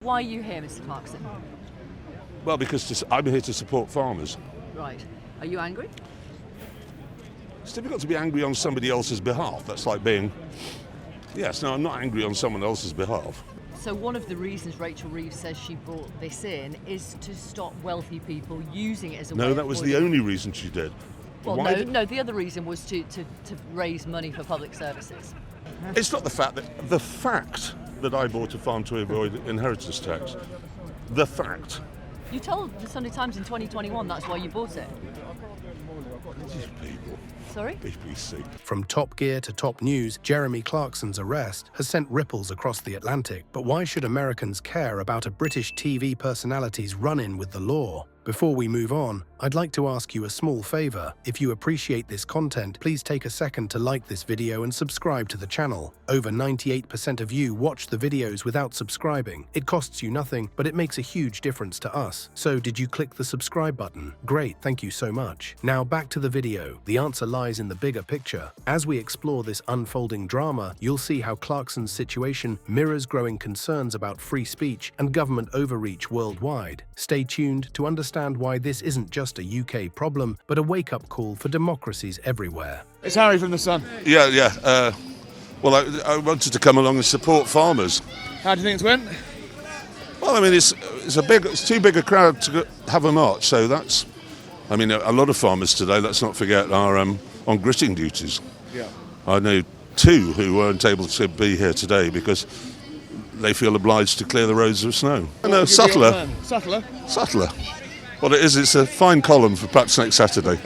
Why are you here, Mr. Clarkson? Well, because I'm here to support farmers. Right. Are you angry? It's difficult to be angry on somebody else's behalf. That's like being... Yes, no, I'm not angry on someone else's behalf. So one of the reasons Rachel Reeves says she brought this in is to stop wealthy people using it as a way No, of that was the avoiding- only reason she did. Well, Why no, the other reason was to raise money for public services. It's not the fact that I bought a farm to avoid inheritance tax. The fact. You told the Sunday Times in 2021 that's why you bought it. These people. Sorry? BBC. From Top Gear to Top News, Jeremy Clarkson's arrest has sent ripples across the Atlantic. But why should Americans care about a British TV personality's run-in with the law? Before we move on, I'd like to ask you a small favor. If you appreciate this content, please take a second to like this video and subscribe to the channel. Over 98% of you watch the videos without subscribing. It costs you nothing, but it makes a huge difference to us. So did you click the subscribe button? Great, thank you so much. Now back to the video. The answer lies in the bigger picture. As we explore this unfolding drama, you'll see how Clarkson's situation mirrors growing concerns about free speech and government overreach worldwide. Stay tuned to understand why this isn't just a UK problem, but a wake-up call for democracies everywhere. It's Harry from The Sun. Yeah. Well, I wanted to come along and support farmers. How do you think it's went? Well, I mean, it's too big a crowd to have a march, so that's... I mean, a lot of farmers today, let's not forget, are on gritting duties. Yeah. I know two who weren't able to be here today because they feel obliged to clear the roads of snow. No, subtler. Subtler. Well, it's a fine column for perhaps next Saturday.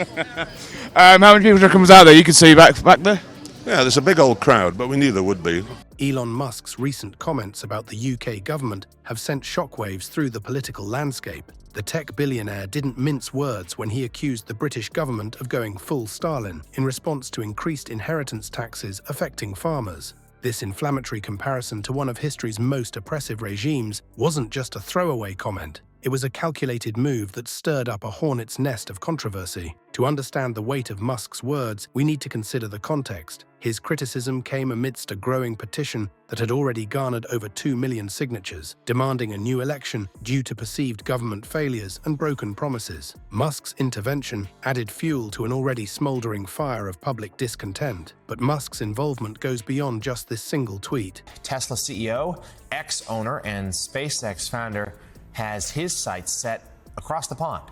How many people do you reckon was out there? You can see back there? Yeah, there's a big old crowd, but we knew there would be. Elon Musk's recent comments about the UK government have sent shockwaves through the political landscape. The tech billionaire didn't mince words when he accused the British government of going full Stalin in response to increased inheritance taxes affecting farmers. This inflammatory comparison to one of history's most oppressive regimes wasn't just a throwaway comment. It was a calculated move that stirred up a hornet's nest of controversy. To understand the weight of Musk's words, we need to consider the context. His criticism came amidst a growing petition that had already garnered over 2 million signatures, demanding a new election due to perceived government failures and broken promises. Musk's intervention added fuel to an already smoldering fire of public discontent. But Musk's involvement goes beyond just this single tweet. Tesla CEO, ex-owner, and SpaceX founder has his sights set across the pond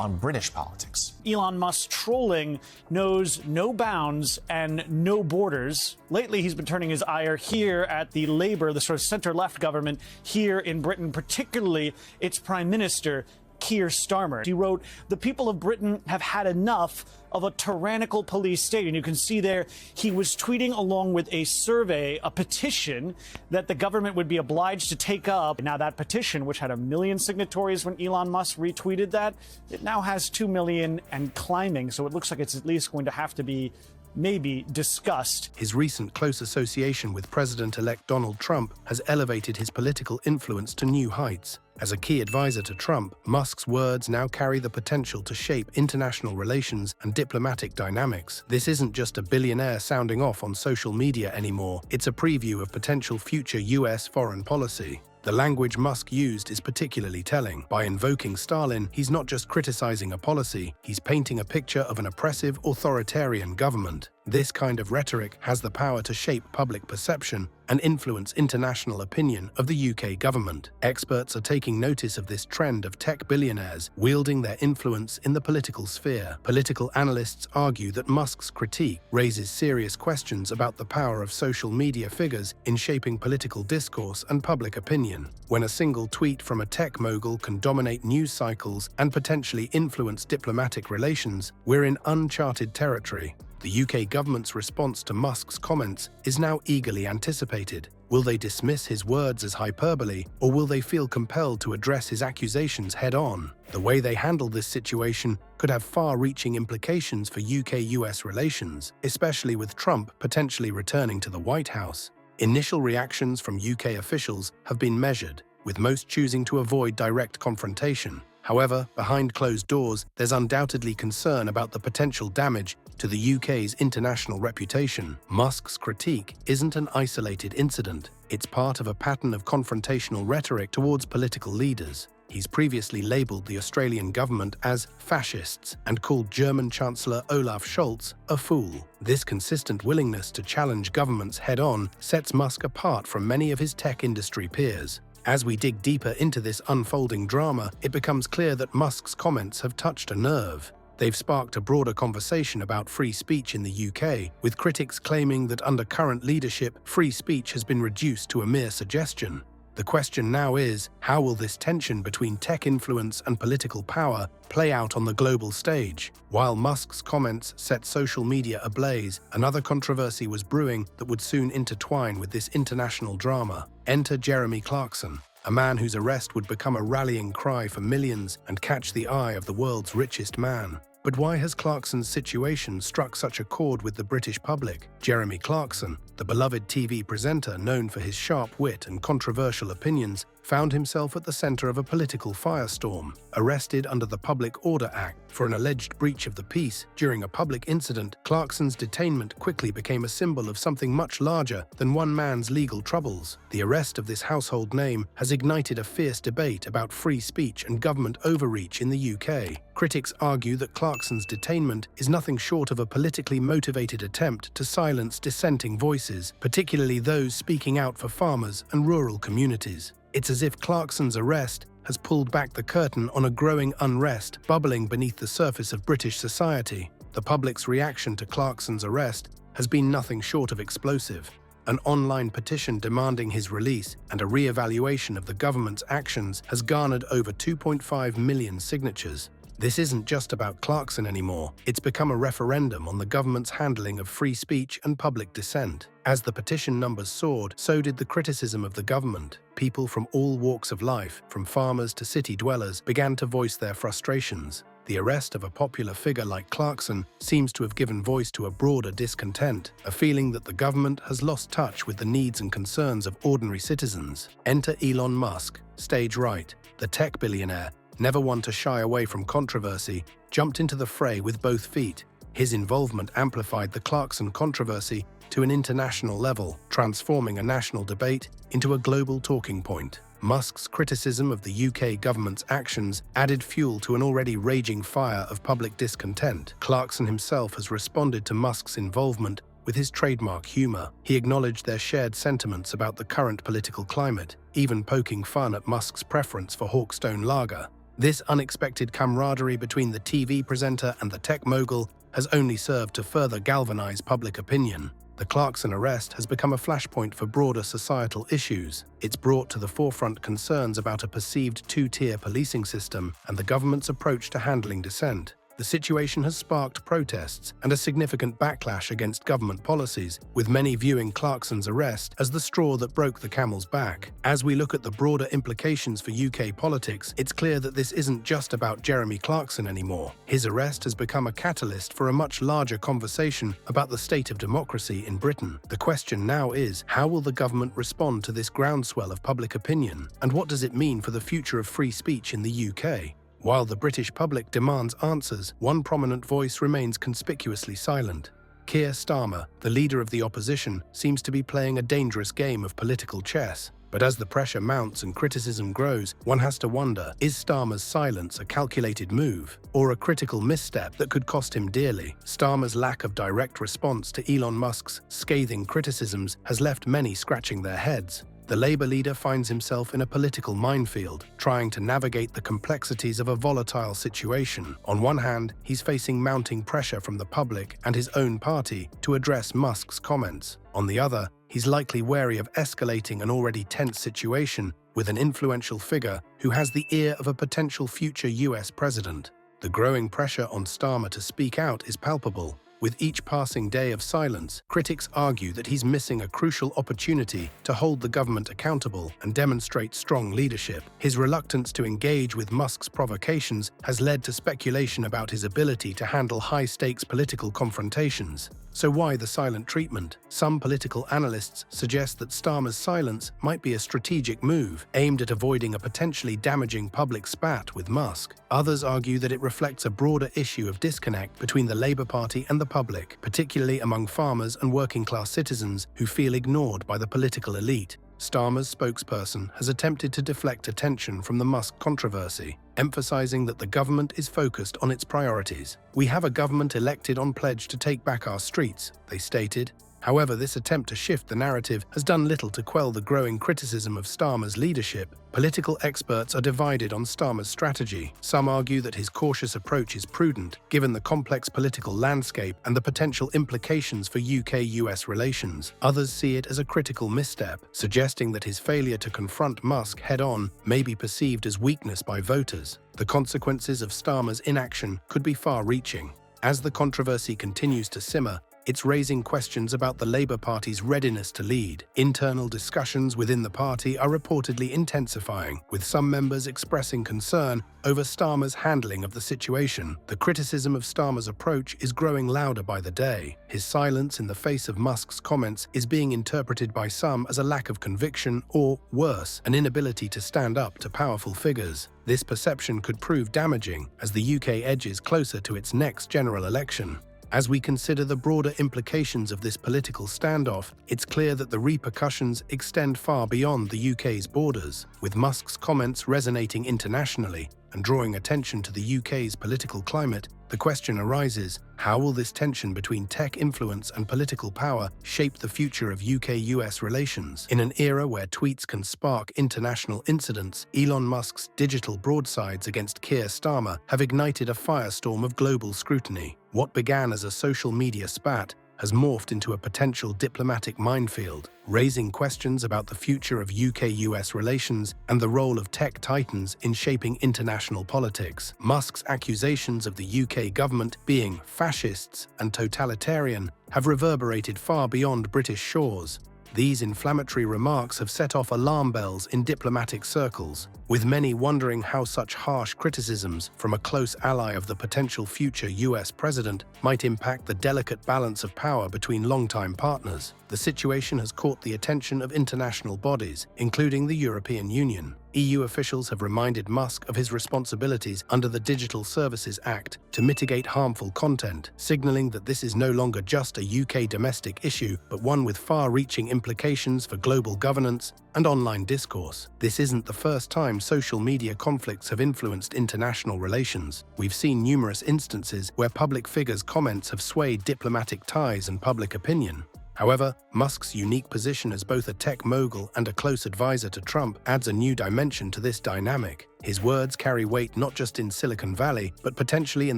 on British politics. Elon Musk's trolling knows no bounds and no borders. Lately, he's been turning his ire here at the Labour, the sort of center-left government here in Britain, particularly its Prime Minister, Keir Starmer. He wrote, "The people of Britain have had enough of a tyrannical police state." And you can see there, he was tweeting along with a survey, a petition that the government would be obliged to take up. Now that petition, which had 1 million signatories when Elon Musk retweeted that, it now has 2 million and climbing. So it looks like it's at least going to have to be maybe discussed. His recent close association with President-elect Donald Trump has elevated his political influence to new heights. As a key advisor to Trump, Musk's words now carry the potential to shape international relations and diplomatic dynamics. This isn't just a billionaire sounding off on social media anymore. It's a preview of potential future US foreign policy. The language Musk used is particularly telling. By invoking Stalin, he's not just criticizing a policy, he's painting a picture of an oppressive, authoritarian government. This kind of rhetoric has the power to shape public perception and influence international opinion of the UK government. Experts are taking notice of this trend of tech billionaires wielding their influence in the political sphere. Political analysts argue that Musk's critique raises serious questions about the power of social media figures in shaping political discourse and public opinion. When a single tweet from a tech mogul can dominate news cycles and potentially influence diplomatic relations, we're in uncharted territory. The UK government's response to Musk's comments is now eagerly anticipated. Will they dismiss his words as hyperbole, or will they feel compelled to address his accusations head-on? The way they handle this situation could have far-reaching implications for UK-US relations, especially with Trump potentially returning to the White House. Initial reactions from UK officials have been measured, with most choosing to avoid direct confrontation. However, behind closed doors, there's undoubtedly concern about the potential damage to the UK's international reputation. Musk's critique isn't an isolated incident. It's part of a pattern of confrontational rhetoric towards political leaders. He's previously labelled the Australian government as fascists and called German Chancellor Olaf Scholz a fool. This consistent willingness to challenge governments head-on sets Musk apart from many of his tech industry peers. As we dig deeper into this unfolding drama, it becomes clear that Musk's comments have touched a nerve. They've sparked a broader conversation about free speech in the UK, with critics claiming that under current leadership, free speech has been reduced to a mere suggestion. The question now is, how will this tension between tech influence and political power play out on the global stage? While Musk's comments set social media ablaze, another controversy was brewing that would soon intertwine with this international drama. Enter Jeremy Clarkson, a man whose arrest would become a rallying cry for millions and catch the eye of the world's richest man. But why has Clarkson's situation struck such a chord with the British public? Jeremy Clarkson, the beloved TV presenter known for his sharp wit and controversial opinions, found himself at the center of a political firestorm. Arrested under the Public Order Act for an alleged breach of the peace during a public incident, Clarkson's detainment quickly became a symbol of something much larger than one man's legal troubles. The arrest of this household name has ignited a fierce debate about free speech and government overreach in the UK. Critics argue that Clarkson's detainment is nothing short of a politically motivated attempt to silence dissenting voices, particularly those speaking out for farmers and rural communities. It's as if Clarkson's arrest has pulled back the curtain on a growing unrest bubbling beneath the surface of British society. The public's reaction to Clarkson's arrest has been nothing short of explosive. An online petition demanding his release and a re-evaluation of the government's actions has garnered over 2.5 million signatures. This isn't just about Clarkson anymore. It's become a referendum on the government's handling of free speech and public dissent. As the petition numbers soared, so did the criticism of the government. People from all walks of life, from farmers to city dwellers, began to voice their frustrations. The arrest of a popular figure like Clarkson seems to have given voice to a broader discontent, a feeling that the government has lost touch with the needs and concerns of ordinary citizens. Enter Elon Musk, stage right. The tech billionaire, never one to shy away from controversy, jumped into the fray with both feet. His involvement amplified the Clarkson controversy to an international level, transforming a national debate into a global talking point. Musk's criticism of the UK government's actions added fuel to an already raging fire of public discontent. Clarkson himself has responded to Musk's involvement with his trademark humour. He acknowledged their shared sentiments about the current political climate, even poking fun at Musk's preference for Hawkstone lager. This unexpected camaraderie between the TV presenter and the tech mogul has only served to further galvanize public opinion. The Clarkson arrest has become a flashpoint for broader societal issues. It's brought to the forefront concerns about a perceived two-tier policing system and the government's approach to handling dissent. The situation has sparked protests and a significant backlash against government policies, with many viewing Clarkson's arrest as the straw that broke the camel's back. As we look at the broader implications for UK politics, it's clear that this isn't just about Jeremy Clarkson anymore. His arrest has become a catalyst for a much larger conversation about the state of democracy in Britain. The question now is, how will the government respond to this groundswell of public opinion, and what does it mean for the future of free speech in the UK? While the British public demands answers, one prominent voice remains conspicuously silent. Keir Starmer, the leader of the opposition, seems to be playing a dangerous game of political chess. But as the pressure mounts and criticism grows, one has to wonder, is Starmer's silence a calculated move, or a critical misstep that could cost him dearly? Starmer's lack of direct response to Elon Musk's scathing criticisms has left many scratching their heads. The Labour leader finds himself in a political minefield, trying to navigate the complexities of a volatile situation. On one hand, he's facing mounting pressure from the public and his own party to address Musk's comments. On the other, he's likely wary of escalating an already tense situation with an influential figure who has the ear of a potential future US president. The growing pressure on Starmer to speak out is palpable. With each passing day of silence, critics argue that he's missing a crucial opportunity to hold the government accountable and demonstrate strong leadership. His reluctance to engage with Musk's provocations has led to speculation about his ability to handle high-stakes political confrontations. So why the silent treatment? Some political analysts suggest that Starmer's silence might be a strategic move aimed at avoiding a potentially damaging public spat with Musk. Others argue that it reflects a broader issue of disconnect between the Labour Party and the public, particularly among farmers and working-class citizens who feel ignored by the political elite. Starmer's spokesperson has attempted to deflect attention from the Musk controversy, emphasizing that the government is focused on its priorities. "We have a government elected on pledge to take back our streets," they stated. However, this attempt to shift the narrative has done little to quell the growing criticism of Starmer's leadership. Political experts are divided on Starmer's strategy. Some argue that his cautious approach is prudent, given the complex political landscape and the potential implications for UK-US relations. Others see it as a critical misstep, suggesting that his failure to confront Musk head-on may be perceived as weakness by voters. The consequences of Starmer's inaction could be far-reaching. As the controversy continues to simmer, it's raising questions about the Labour Party's readiness to lead. Internal discussions within the party are reportedly intensifying, with some members expressing concern over Starmer's handling of the situation. The criticism of Starmer's approach is growing louder by the day. His silence in the face of Musk's comments is being interpreted by some as a lack of conviction or, worse, an inability to stand up to powerful figures. This perception could prove damaging as the UK edges closer to its next general election. As we consider the broader implications of this political standoff, it's clear that the repercussions extend far beyond the UK's borders, with Musk's comments resonating internationally and drawing attention to the UK's political climate. The question arises, how will this tension between tech influence and political power shape the future of UK-US relations? In an era where tweets can spark international incidents, Elon Musk's digital broadsides against Keir Starmer have ignited a firestorm of global scrutiny. What began as a social media spat has morphed into a potential diplomatic minefield, raising questions about the future of UK-US relations and the role of tech titans in shaping international politics. Musk's accusations of the UK government being fascists and totalitarian have reverberated far beyond British shores. These inflammatory remarks have set off alarm bells in diplomatic circles, with many wondering how such harsh criticisms from a close ally of the potential future US president might impact the delicate balance of power between longtime partners. The situation has caught the attention of international bodies, including the European Union. EU officials have reminded Musk of his responsibilities under the Digital Services Act to mitigate harmful content, signaling that this is no longer just a UK domestic issue, but one with far-reaching implications for global governance and online discourse. This isn't the first time social media conflicts have influenced international relations. We've seen numerous instances where public figures' comments have swayed diplomatic ties and public opinion. However, Musk's unique position as both a tech mogul and a close advisor to Trump adds a new dimension to this dynamic. His words carry weight not just in Silicon Valley, but potentially in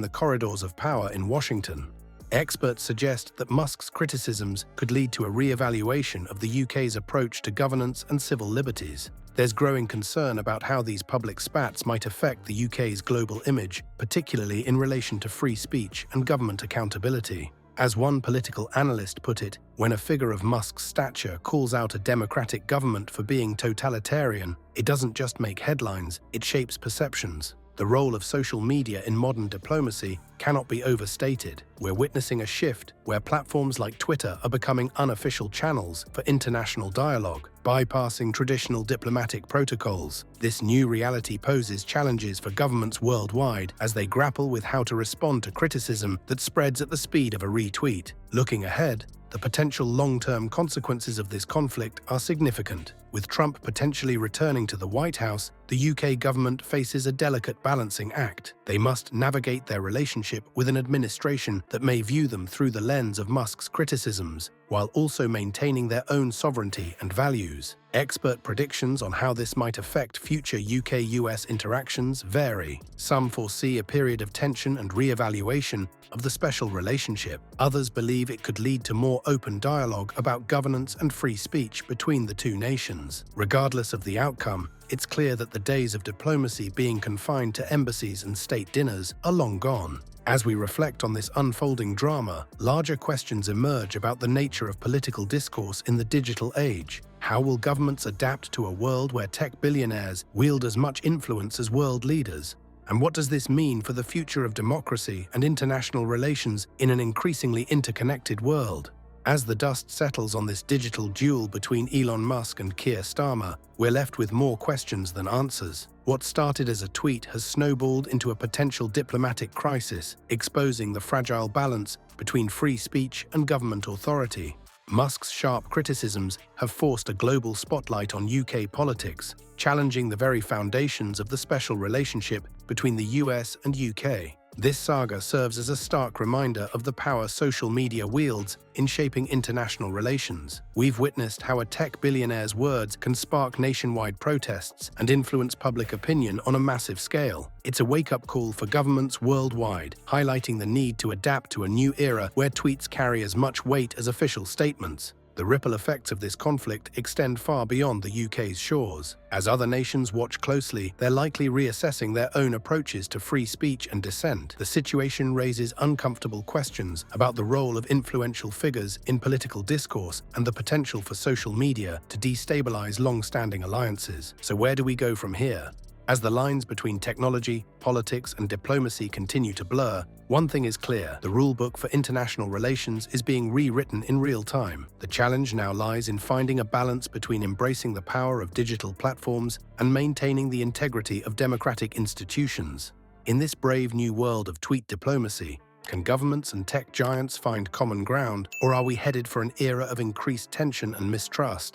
the corridors of power in Washington. Experts suggest that Musk's criticisms could lead to a re-evaluation of the UK's approach to governance and civil liberties. There's growing concern about how these public spats might affect the UK's global image, particularly in relation to free speech and government accountability. As one political analyst put it, when a figure of Musk's stature calls out a democratic government for being totalitarian, it doesn't just make headlines, it shapes perceptions. The role of social media in modern diplomacy cannot be overstated. We're witnessing a shift where platforms like Twitter are becoming unofficial channels for international dialogue, bypassing traditional diplomatic protocols. This new reality poses challenges for governments worldwide as they grapple with how to respond to criticism that spreads at the speed of a retweet. Looking ahead, the potential long-term consequences of this conflict are significant. With Trump potentially returning to the White House, the UK government faces a delicate balancing act. They must navigate their relationship with an administration that may view them through the lens of Musk's criticisms, while also maintaining their own sovereignty and values. Expert predictions on how this might affect future UK-US interactions vary. Some foresee a period of tension and re-evaluation of the special relationship. Others believe it could lead to more open dialogue about governance and free speech between the two nations. Regardless of the outcome, it's clear that the days of diplomacy being confined to embassies and state dinners are long gone. As we reflect on this unfolding drama, larger questions emerge about the nature of political discourse in the digital age. How will governments adapt to a world where tech billionaires wield as much influence as world leaders? And what does this mean for the future of democracy and international relations in an increasingly interconnected world? As the dust settles on this digital duel between Elon Musk and Keir Starmer, we're left with more questions than answers. What started as a tweet has snowballed into a potential diplomatic crisis, exposing the fragile balance between free speech and government authority. Musk's sharp criticisms have forced a global spotlight on UK politics, challenging the very foundations of the special relationship between the US and UK. This saga serves as a stark reminder of the power social media wields in shaping international relations. We've witnessed how a tech billionaire's words can spark nationwide protests and influence public opinion on a massive scale. It's a wake-up call for governments worldwide, highlighting the need to adapt to a new era where tweets carry as much weight as official statements. The ripple effects of this conflict extend far beyond the UK's shores. As other nations watch closely, they're likely reassessing their own approaches to free speech and dissent. The situation raises uncomfortable questions about the role of influential figures in political discourse and the potential for social media to destabilize long-standing alliances. So where do we go from here? As the lines between technology, politics, and diplomacy continue to blur, one thing is clear: the rulebook for international relations is being rewritten in real time. The challenge now lies in finding a balance between embracing the power of digital platforms and maintaining the integrity of democratic institutions. In this brave new world of tweet diplomacy, can governments and tech giants find common ground, or are we headed for an era of increased tension and mistrust?